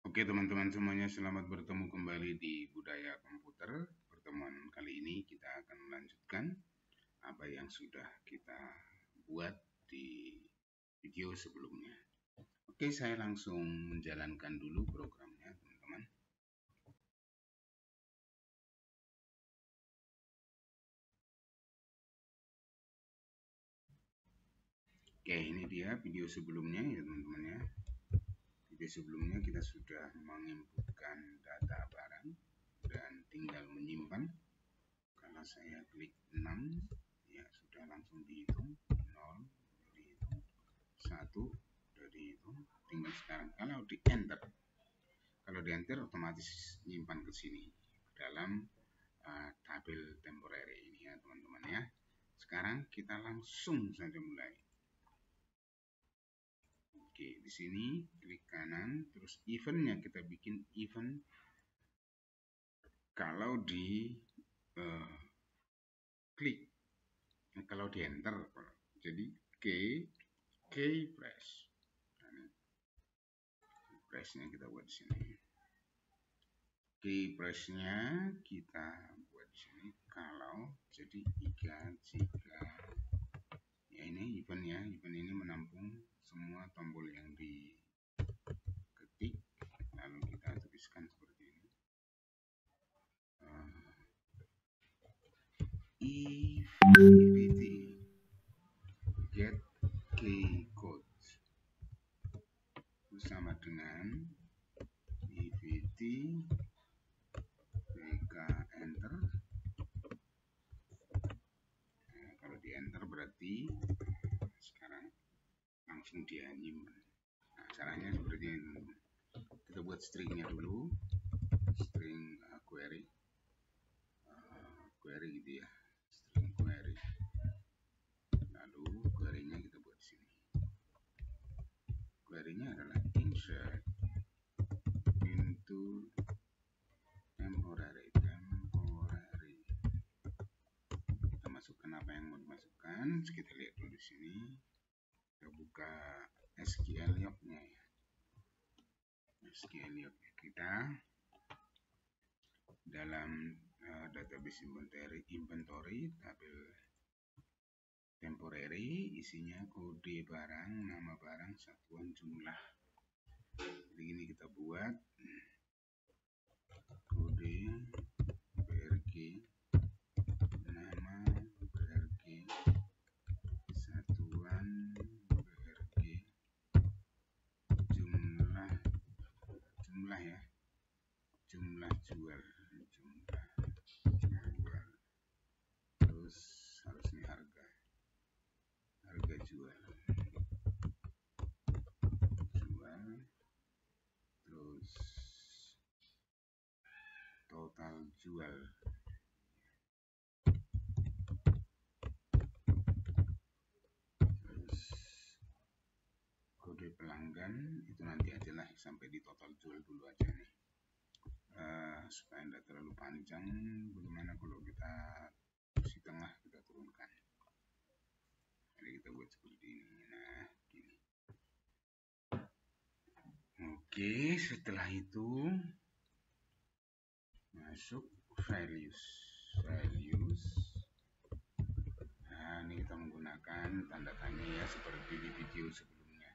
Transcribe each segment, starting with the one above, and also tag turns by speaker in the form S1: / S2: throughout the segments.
S1: Oke teman-teman semuanya, selamat bertemu kembali di Budaya Komputer. Pertemuan kali ini kita akan melanjutkan apa yang sudah kita buat di video sebelumnya. Oke, saya langsung menjalankan dulu programnya teman-teman. Oke, ini dia video sebelumnya ya teman-teman ya. Video sebelumnya kita sudah menginputkan data barang dan tinggal menyimpan. Kalau saya klik 6, ya sudah langsung dihitung. 0 dihitung, 1 sudah dihitung. Tinggal sekarang kalau di enter otomatis nyimpan ke sini dalam tabel temporary ini ya teman-teman ya. Sekarang kita langsung saja mulai. Oke, di sini klik kanan, terus eventnya kita bikin event kalau di klik, kalau di enter, jadi press. Pressnya kita buat di sini. Pressnya kita buat di sini kalau jadi jika ya ini event ya, event ini menampung semua tombol yang diketik, lalu kita tuliskan seperti ini. EVT get key code sama dengan EVT PK enter. Nah, kalau di enter berarti sekarang langsung dia nyimpan. Nah, caranya seperti ini. Kita buat stringnya dulu, string query gitu ya, string query. Lalu query-nya kita buat di sini. Query-nya adalah insert into temporary. Kita masukkan apa yang mau dimasukkan. Kita lihat dulu di sini. Kita buka SQL log-nya ya. SQL log kita dalam database inventory tabel temporary, isinya kode barang, nama barang, satuan jumlah. Jadi ini kita buat kode BRG, nama BRG, satuan BRG, jumlah ya, jumlah jual, terus harusnya harga jual, terus total jual, terus kode pelanggan itu nanti aja lah, sampai di total jual dulu aja nih, supaya tidak terlalu panjang. Bagaimana kalau kita di tengah kita turunkan, jadi kita buat seperti ini. Nah gini. Oke, setelah itu masuk values. Nah ini kita menggunakan tanda tanya ya, seperti di video sebelumnya.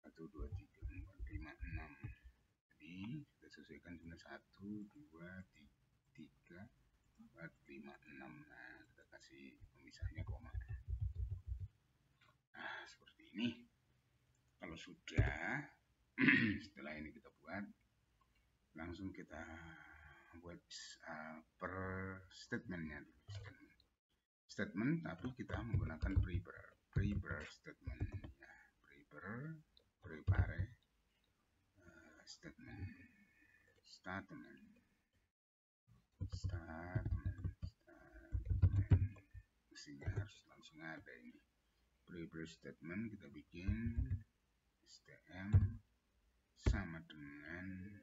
S1: 1, 2, 3, 4, 5, 6. Jadi kita sesuaikan dengan 1, 2, 3, 4, 5, 6. Nah kita kasih pemisahnya koma. Nah seperti ini. Kalau sudah setelah ini kita buat, langsung kita buat per statementnya dulu. Statement tapi kita menggunakan prepare statement ya, prepare statement, mestinya harus langsung ada ini. Prepare statement kita bikin stm sama dengan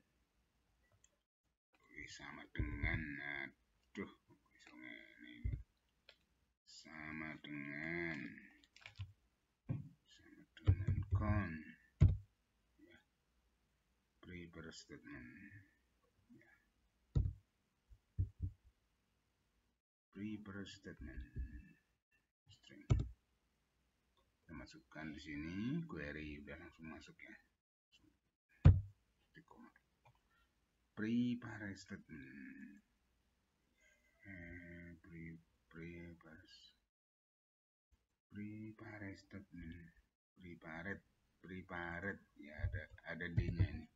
S1: con ya. Prepare statement. Prepare statement string. Kita masukkan di sini query, udah langsung masuk ya. Prepare statement. Prepare statement. Prepared ya, ada D-nya ini.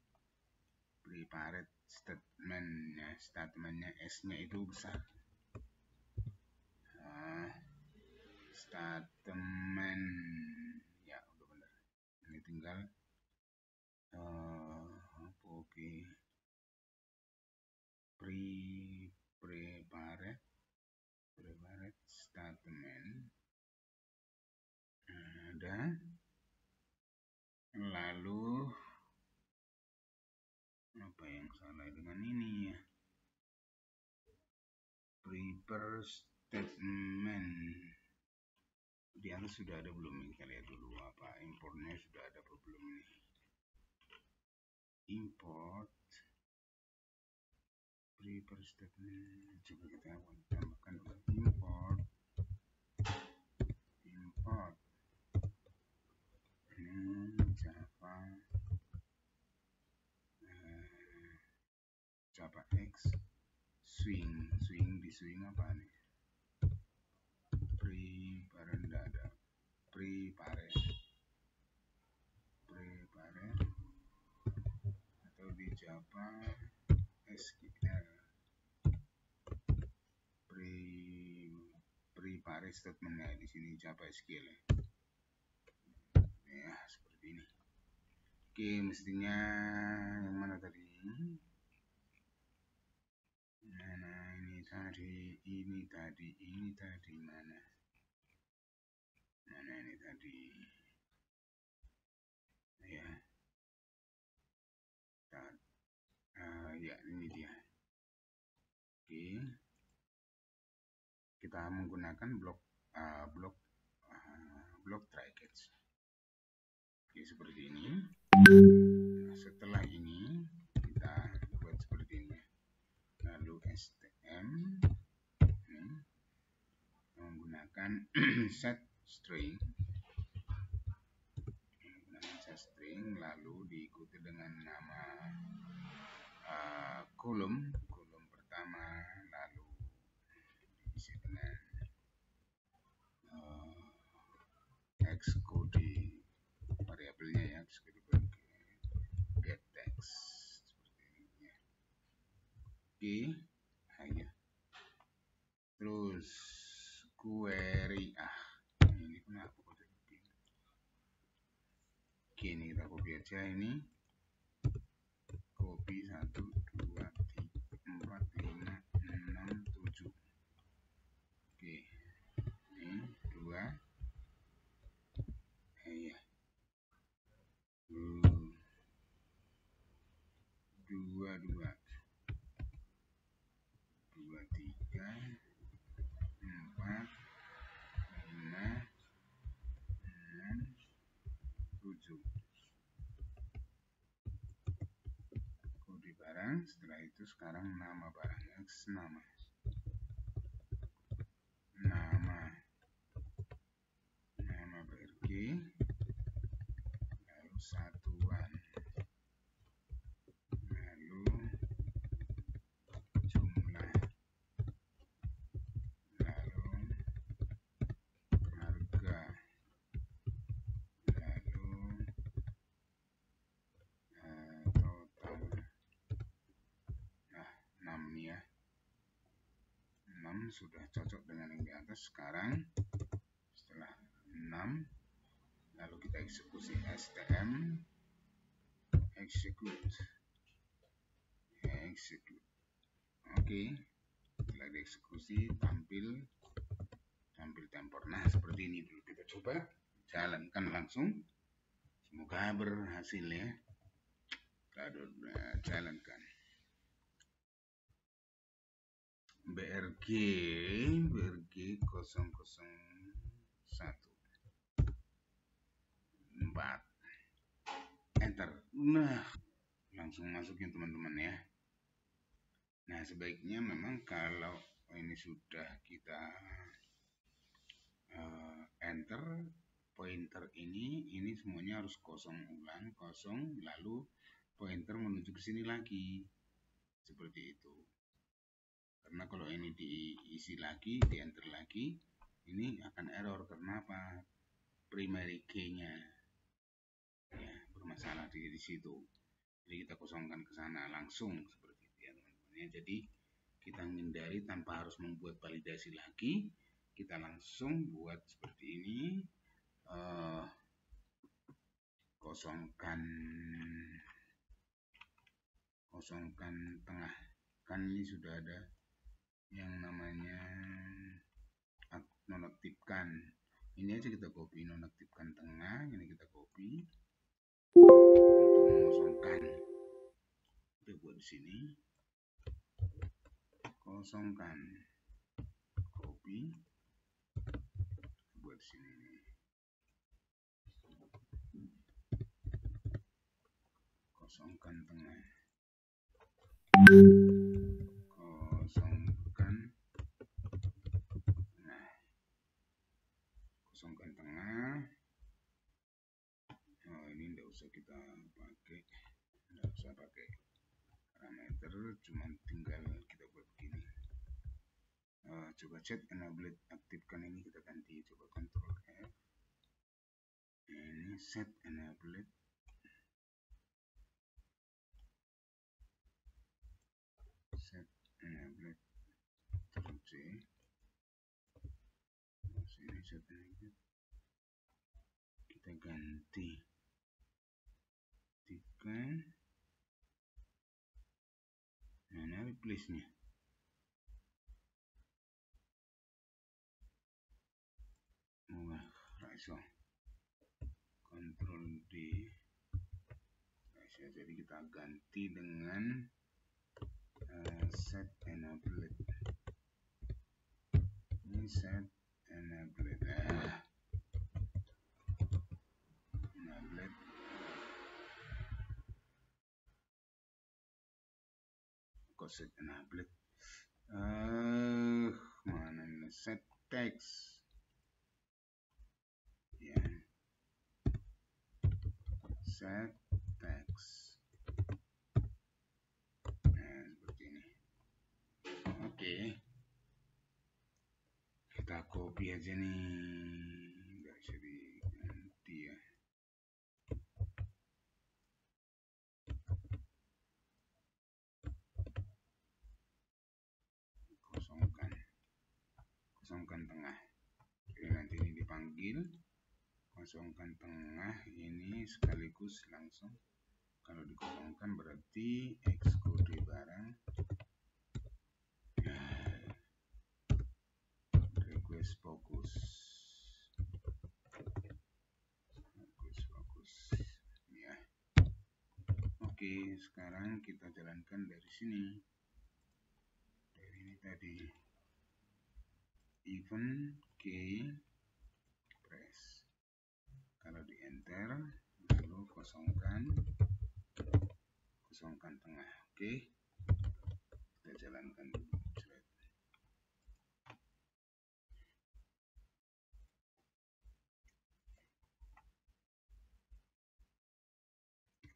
S1: Prepared statement ya, statementnya S-nya itu besar. Statement ya udah benar. Ini tinggal oke. Prepared statement ada. Lalu apa yang salah dengan ini ya? Prepare statement di atas sudah ada belum? Kita lihat dulu apa importnya sudah ada apa belum nih. Import prepare statement, coba kita tambahkan dulu. Import Java X swing di swing apa nih? Prepare atau di Java SQL prepare statementnya di sini Java SQL ya seperti ini. Oke, mestinya yang mana tadi? Nah, ini tadi mana? Mana ini tadi? Ya. Ya, ini dia. Oke. Kita menggunakan blok try catch. Oke, seperti ini. Nah, setelah ini kita buat seperti ini. Lalu stm menggunakan set string, lalu diikuti dengan nama kolom pertama, lalu diisi dengan xcode variabelnya ya, xcode get text seperti ini ya. Oke, ayo. Terus query ini kenapa kode begini? Oke, ini kita copy aja ini. Copy 1 2 3 4 5 6 7. Oke. Ini 2. Iya. 2 2 2 3 4 5 6 7. Kode barang, setelah itu sekarang nama barang X, nama BRG, lalu satuan, lalu jumlah, lalu harga, lalu total. Nah, 6 ya, 6 sudah cocok dengan yang di atas. Sekarang setelah 6, lalu kita eksekusi stm execute. Oke, setelah dieksekusi tampil tempor. Nah, seperti ini dulu kita coba jalankan langsung, semoga berhasil ya. Kita jalankan BRG 001 4 enter. Nah, langsung masukin teman-teman ya. Nah, sebaiknya memang kalau ini sudah kita enter pointer ini semuanya harus kosong ulang, kosong, lalu pointer menuju ke sini lagi. Seperti itu. Karena kalau ini diisi lagi, di enter lagi, ini akan error. Karena apa? Primary key-nya ya bermasalah di situ. Jadi kita kosongkan ke sana langsung seperti itu ya teman-teman ya. Jadi kita hindari tanpa harus membuat validasi lagi, kita langsung buat seperti ini. Kosongkan tengah. Kan ini sudah ada yang namanya nonaktifkan. Ini aja kita copy, nonaktifkan tengah. Ini kita copy untuk mengosongkan. Kita buat di sini. Kosongkan, copy, buat di sini. Kosongkan tengah. Kosongkan tengah. Oh, ini enggak usah kita pakai, parameter, cuma tinggal kita buat begini. Coba chat enable aktifkan ini, kita ganti, coba Ctrl F. Ini set enable, Ctrl C. Sini set enable, kita ganti mana replace-nya. Wah, raiso. Ctrl D. Raiso. Jadi kita ganti dengan set enable. Ini set enable. Set enable. Mana ini set text ya, set text. Nah, seperti ini. Oke, kita copy aja nih, nggak bisa diganti ya. Kosongkan tengah. Jadi nanti ini dipanggil kosongkan tengah ini sekaligus langsung. Kalau dikosongkan berarti exclude barang request fokus ya. Oke, sekarang kita jalankan dari sini, dari ini tadi event key press. Kalau di enter lalu kosongkan tengah. Oke, kita jalankan dulu.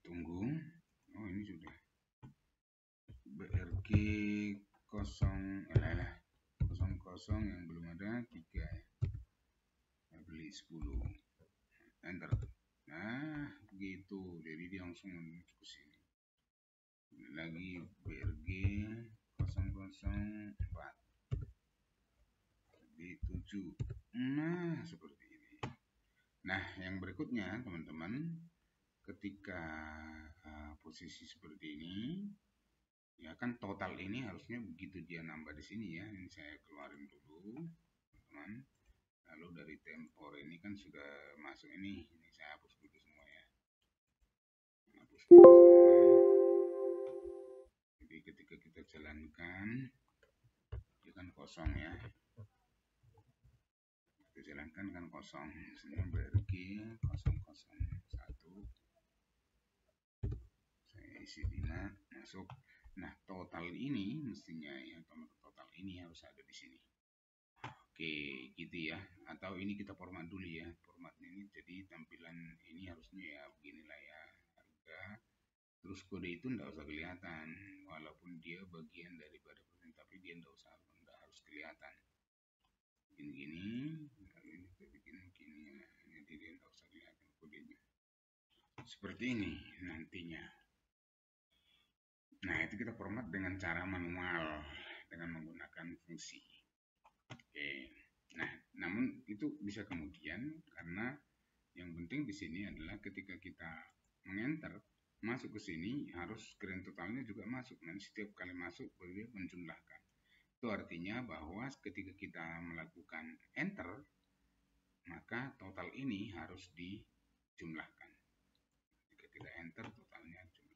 S1: Tunggu. Oh, ini sudah BRG 00 yang belum ada 3 ya. Beli 10. Enter. Nah, begitu. Jadi dia langsung menuju ke sini. Lagi BRG 004. Di 7. Nah, seperti ini. Nah, yang berikutnya teman-teman, ketika posisi seperti ini ya kan, total ini harusnya begitu dia nambah di sini ya. Ini saya keluarin dulu teman-teman. Lalu dari tempor ini kan sudah masuk ini saya hapus dulu semua ya. Hapus dulu semua. Jadi ketika kita jalankan dia kan kosong ya. Kita jalankan kan kosong. Misalnya BRG 001. Saya isi 5 masuk. Nah, total ini mestinya ya, total ini harus ada di sini. Oke, gitu ya. Atau ini kita format dulu ya. Formatnya ini jadi tampilan ini harusnya ya beginilah ya. Harga. Terus kode itu enggak usah kelihatan. Walaupun dia bagian daripada persen, tapi dia enggak harus kelihatan. Bikin gini, lalu ini kita bikin gini ya. Jadi dia enggak usah kelihatan kodenya. Seperti ini nantinya. Nah, itu kita format dengan cara manual dengan menggunakan fungsi. Oke. Nah, namun itu bisa kemudian karena yang penting di sini adalah ketika kita mengenter masuk ke sini harus grand totalnya juga masuk. Nanti setiap kali masuk boleh menjumlahkan. Itu artinya bahwa ketika kita melakukan enter maka total ini harus dijumlahkan. Jika kita enter totalnya jumlah.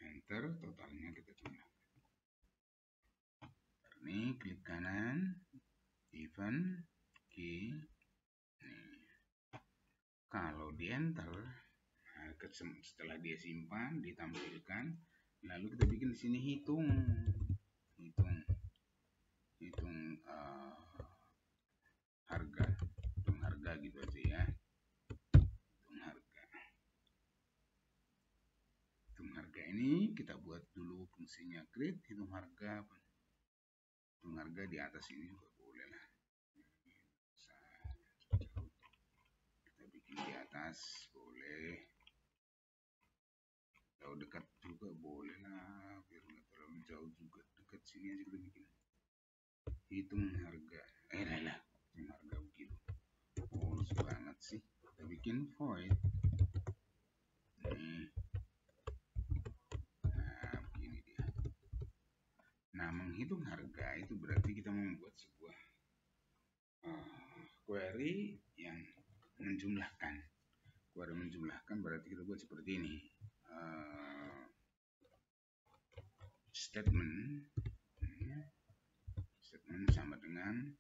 S1: Enter totalnya kita jumlahkan. Ini klik kanan, event, key. Kalau di enter, nah, setelah dia simpan, ditampilkan, lalu kita bikin di sini hitung harga gitu aja ya. Hitung harga ini kita buat dulu fungsinya create hitung harga. Hitung harga di atas ini juga boleh lah. Kita bikin di atas boleh. Kalau dekat juga boleh lah, biar nggak terlalu jauh juga. Dekat sini aja kita bikin. Hitung harga. Lah, hitung harga begitu. Polos banget sih. Kita bikin void. Nih. Nah, begini dia. Nah, menghitung harga itu berarti kita membuat sebuah query yang menjumlahkan. Query menjumlahkan berarti kita buat seperti ini. Statement sama dengan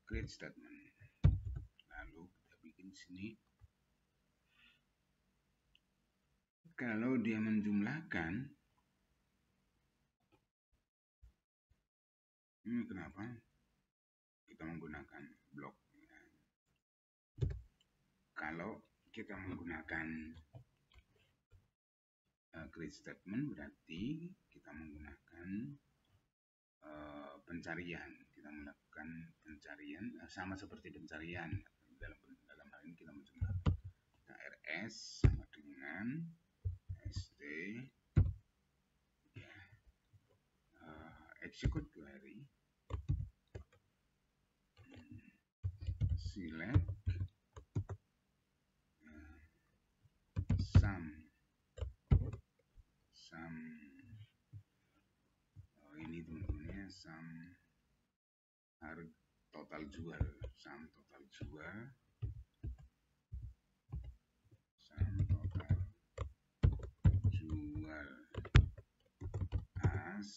S1: create statement. Lalu kita bikin sini. Kalau dia menjumlahkan, ini kenapa? Kita menggunakan blok. Kalau kita menggunakan create statement berarti kita menggunakan pencarian. Kita melakukan pencarian sama seperti pencarian dalam hal ini kita menjumlahkan rs sama dengan st ya, execute query select sum ini teman-temannya sum harga total jual, sum total jual as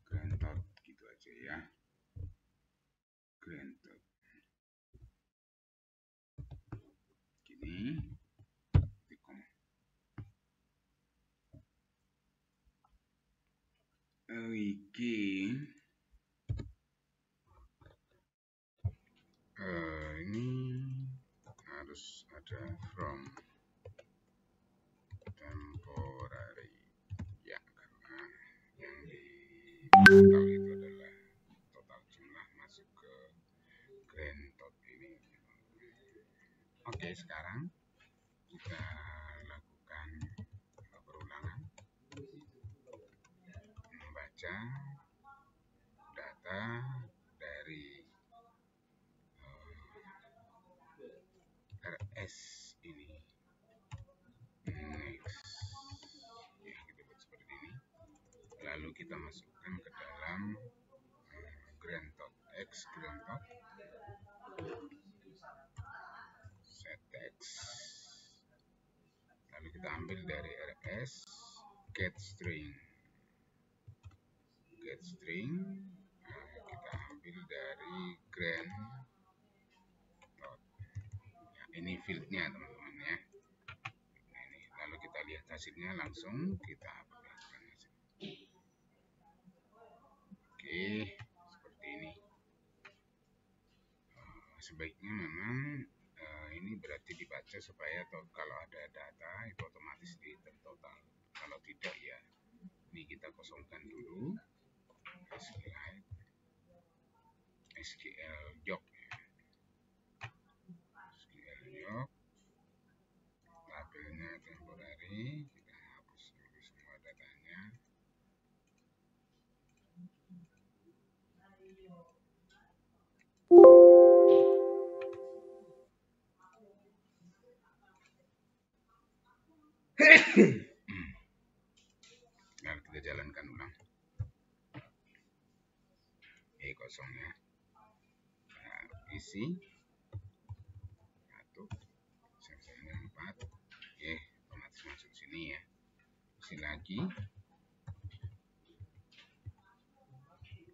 S1: grand tot gitu aja ya, grand tot gini. Ini harus ada from temporary ya, karena yang di total itu adalah total jumlah masuk ke grand tot ini. Oke, sekarang kita lakukan perulangan membaca data dari RS ini. Next ya, kita buat seperti ini, lalu kita masukkan ke dalam grand tot x grand tot set text, lalu kita ambil dari rs get string get string. Kita ambil dari grand dot. Ini fieldnya teman-teman ya. Ini lalu kita lihat hasilnya langsung kita perlihatkan hasil. Oke, seperti ini. Sebaiknya memang ini berarti dibaca supaya kalau ada data itu otomatis di total. Kalau tidak ya ini kita kosongkan dulu. SQL jog tabelnya temporary, kita hapus dulu semua datanya. Nah, kita jalankan ulang. Kosong ya. Nah, isi 1, selesainya 4. Otomatis masuk sini ya. Isi lagi.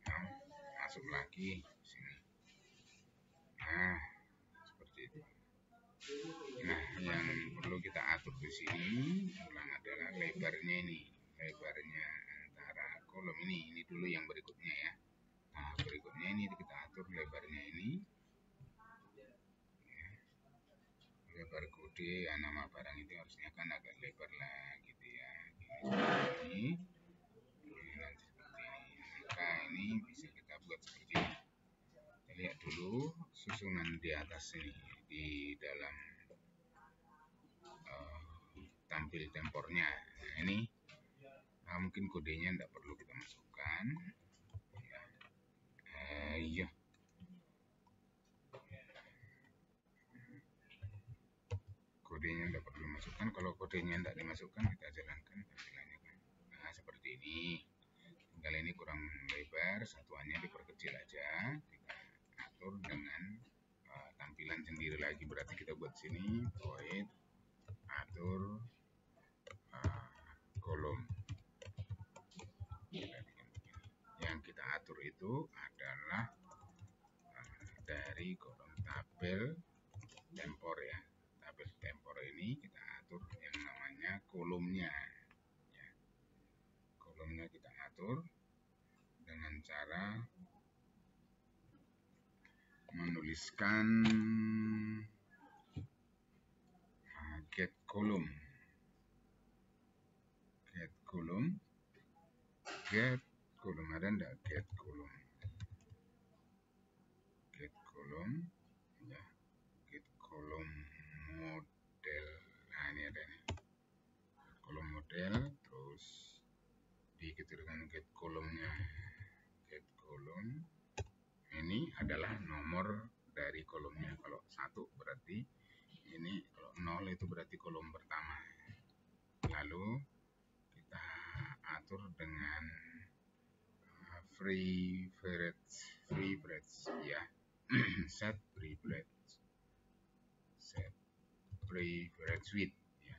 S1: Nah, masuk lagi sini. Nah, seperti itu. Nah, yang perlu kita atur di sini ulang adalah lebarnya ini. Lebarnya antara kolom ini dulu yang berikutnya ya. Nah, berikutnya ini kita atur lebarnya ini. Ya. Lebar kode ya, nama barang itu harusnya kan agak lebar lah gitu ya. Ini nanti seperti ini. Maka ini bisa kita buat seperti ini. Kita lihat dulu susunan di atas ini di dalam tampil tempornya. Nah, ini mungkin kodenya tidak perlu kita masukkan. Iya. Kodenya tidak perlu masukkan. Kalau kodenya tidak dimasukkan, kita jalankan tampilannya kan. Nah, seperti ini. Tinggal ini kurang lebar, satuannya diperkecil aja. Kita atur dengan tampilan sendiri lagi. Berarti kita buat sini void atur kolom. Yang kita atur itu adalah dari kolom tabel tempor ya. Tabel tempor ini kita atur yang namanya kolomnya ya. Kolomnya kita atur dengan cara menuliskan get kolom. Get kolom ada enggak get kolom ya. Get kolom model. Nah, ini ada nih kolom model, terus diikuti dengan get kolomnya. Get kolom ini adalah nomor dari kolomnya. Kalau 1 berarti ini, kalau 0 itu berarti kolom pertama. Lalu kita atur dengan free breadth ya. set free breadth width ya.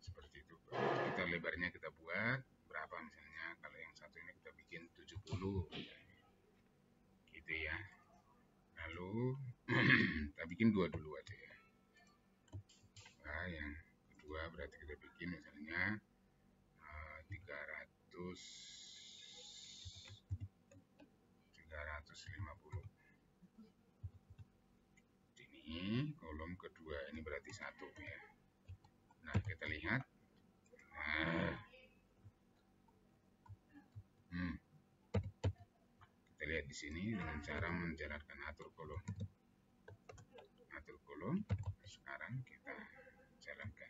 S1: Seperti itu. Kita lebarnya kita buat berapa misalnya, kalau yang satu ini kita bikin 70 gitu ya. Lalu kita bikin 2 dulu aja ya. Nah, yang kedua berarti kita bikin misalnya 350. Ini kolom kedua, ini berarti 1 ya. Nah, kita lihat. Kita lihat di sini dengan cara menjalankan atur kolom. Sekarang kita jalankan.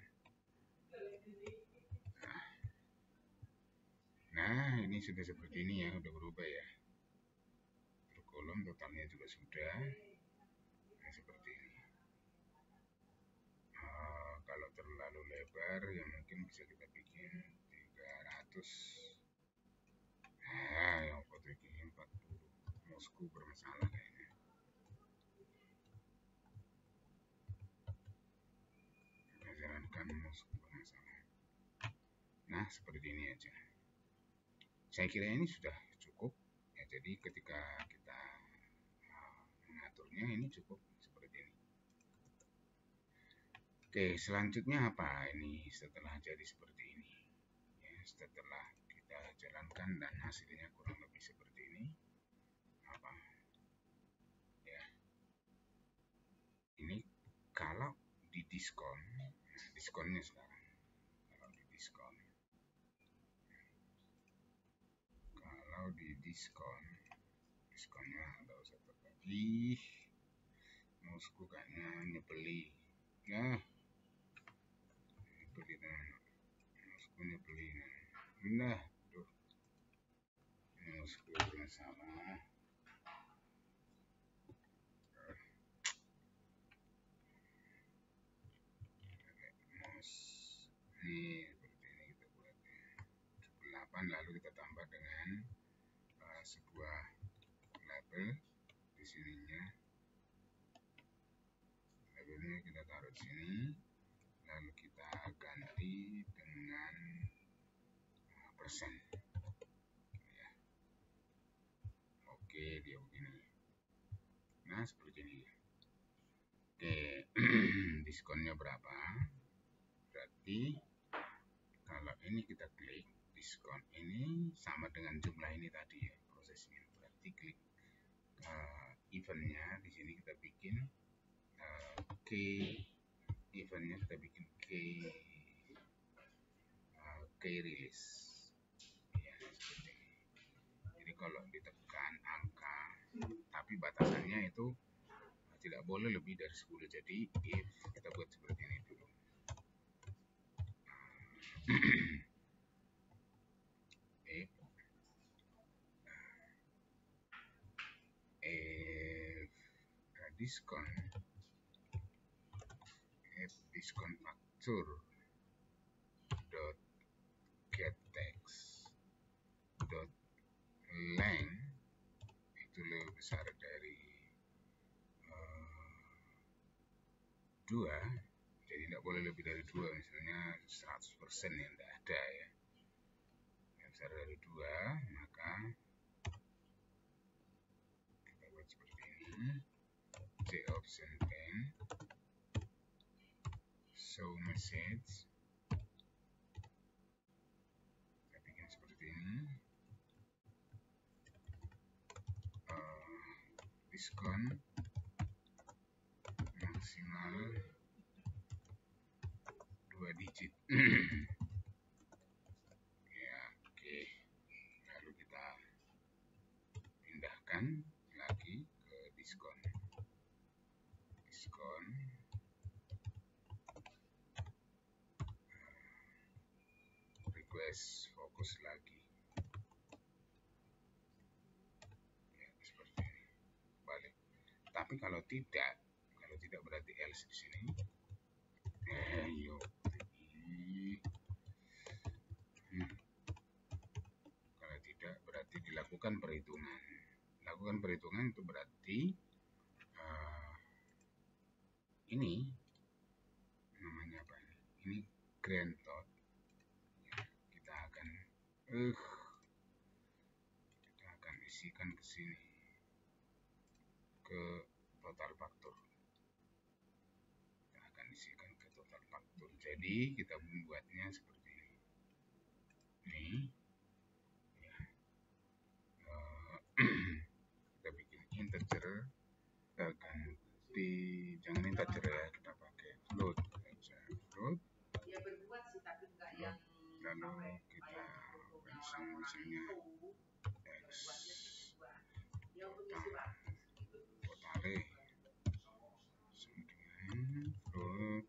S1: Nah, ini sudah seperti ini ya, udah berubah ya. Atur kolom totalnya juga sudah. Nah, seperti ini. Kalau terlalu lebar ya mungkin bisa kita bikin 300. Yang foto ini 40. Mousku bermasalah kayaknya. Kita jalankan mousku bermasalah. Nah, seperti ini aja. Saya kira ini sudah cukup ya. Jadi ketika kita mengaturnya ini cukup seperti ini. Oke, selanjutnya apa ini setelah jadi seperti ini ya, setelah kita jalankan dan hasilnya kurang lebih seperti ini, apa ya, ini kalau di diskon, nah, diskonnya sekarang kalau di diskon, diskonnya nggak usah terbagi, mousku kayaknya nyebeli ya, nyebeli mousku nyebeli nah, tuh mousku salah. Ini seperti ini kita buat ya. 8 lalu kita tambah dengan sebuah label di sininya. Labelnya kita taruh di sini, lalu kita ganti dengan persen ya. Oke, dia begini. Nah, seperti ini. Oke, diskonnya berapa? Berarti kalau ini kita klik diskon ini sama dengan jumlah ini tadi ya prosesnya. Berarti klik eventnya di sini kita bikin eventnya kita bikin release ya, seperti ini. Jadi kalau ditekan angka, tapi batasannya itu tidak boleh lebih dari 10. Jadi if kita buat seperti ini dulu. Diskon faktur dot get text dot length itu lebih besar dari 2, jadi tidak boleh lebih dari 2, misalnya 100% yang tidak ada ya, yang besar dari 2, maka kita buat seperti ini. J option pen show message, kita bikin seperti ini. Diskon maksimal 2 digit. Ya, oke. Lalu kita pindahkan lagi ke diskon request fokus lagi ya, seperti ini. Balik. Tapi kalau tidak berarti else di sini. Kalau tidak berarti dilakukan perhitungan. Lakukan perhitungan itu berarti ini namanya apa ini? Ini grand total. Ya, kita akan isikan ke sini, ke total faktur. Kita akan isikan ke total faktur. Jadi kita membuatnya seperti ini. Ini ya. Kita bikin integer, ganti, jangan integer ya, kita pakai float aja, float. Lalu kita pasang misalnya x totale sama dengan float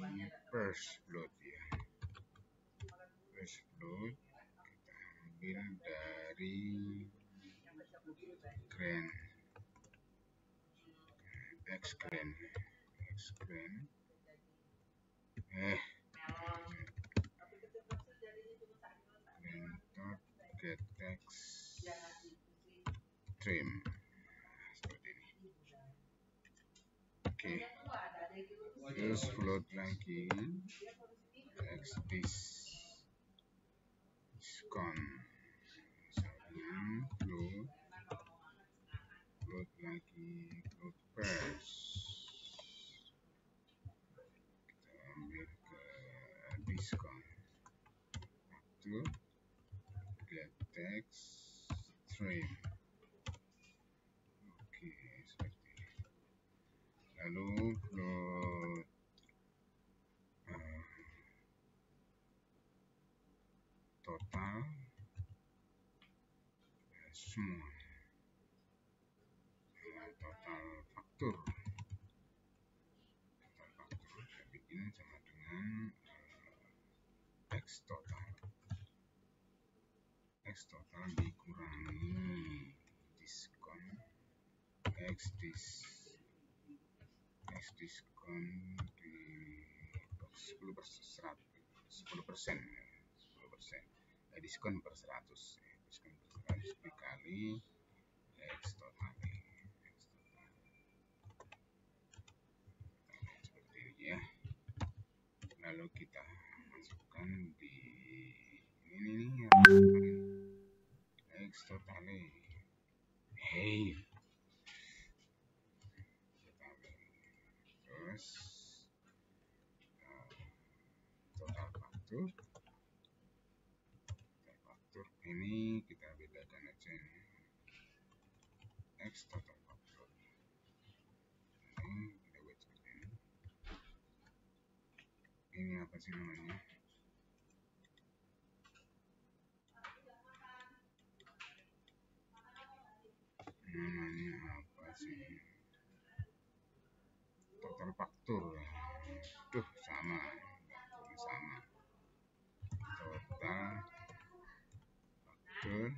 S1: ini first float ya, first float kita ambil dari grand x grand get text trim seperti ini. Oke, terus float lagi x this diskon, misalnya float lagi, float price, kita ambil ke diskon, waktu, get text stream. Oke, seperti ini. Lalu float total semua, total faktur saya bikin sama dengan X total dikurangi diskon diskon di 10%, diskon per 100 dikali X total seperti ini ya. Lalu kita masukkan di ini X total terus total faktur ini kita bedakan aja ini X total faktur ini kita buat seperti ini apa sih namanya, apa sih, total faktur sama total faktur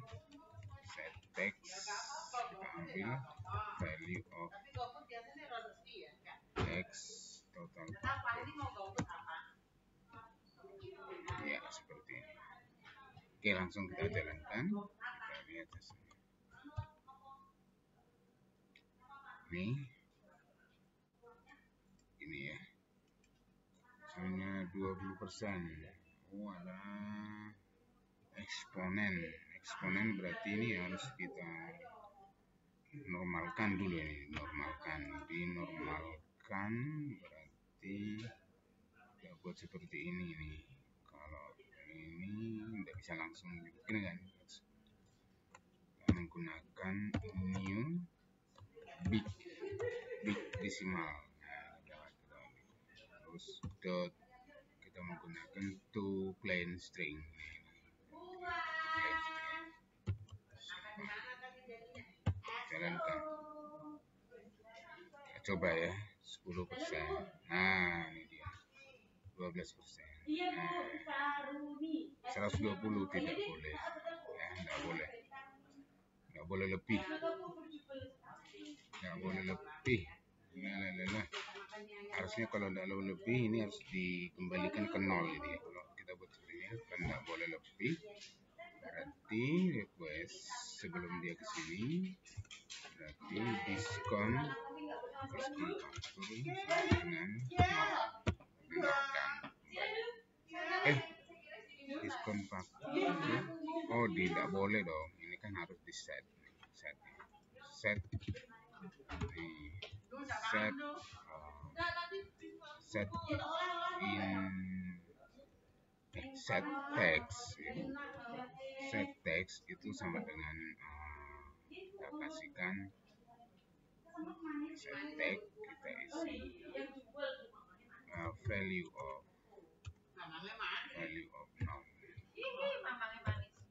S1: set text, kita ambil value of X total faktur ya, seperti ini. Oke, langsung kita jalankan, kita lihat hasilnya. Ini ya, misalnya 20%. Ada eksponen berarti ini harus kita normalkan dulu ini, dinormalkan berarti kita buat seperti ini nih. Kalau ini tidak bisa langsung bikin kan, kita menggunakan new big decimal, terus dot, kita menggunakan to plain string. Jalankan, kita coba ya, 10%. Nah, ini dia 12%. 120 tidak boleh ya, nggak boleh lebih. Harusnya kalau tidak lebih ini harus dikembalikan ke 0 ini ya. Kalau kita buat seperti ini kan tidak boleh lebih, berarti request sebelum dia ke sini berarti diskon dengan menambahkan diskon faktur. Oh, tidak boleh dong, ini kan harus di set text itu sama dengan kita kasihkan set text, kita isi value of 0.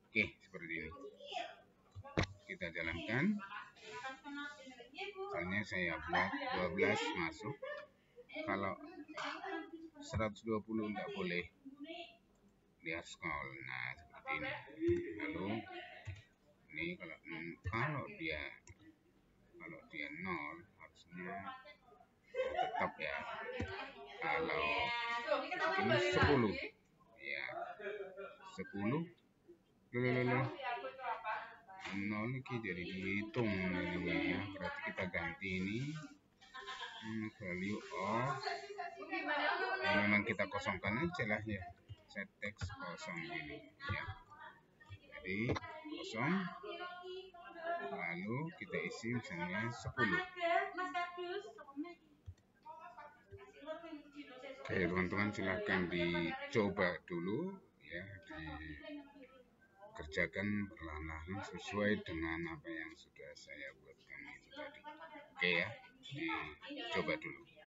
S1: Oke, seperti ini. Kita jalankan. Misalnya saya blok 12 masuk, kalau 120 tidak boleh, dia scroll. Nah, seperti ini. Lalu ini kalau dia 0 harusnya tetap ya. Kalau ini 10 ya, 10 0 ini jadi dihitung ini ya. Berarti kita ganti ini value of memang kita kosongkan aja lah ya, set text kosong ini ya. Jadi kosong, lalu kita isi misalnya 10. Oke teman-teman, silahkan dicoba dulu ya, dikerjakan perlahan-lahan sesuai dengan apa yang sudah saya buatkan itu tadi. Oke ya, dicoba dulu.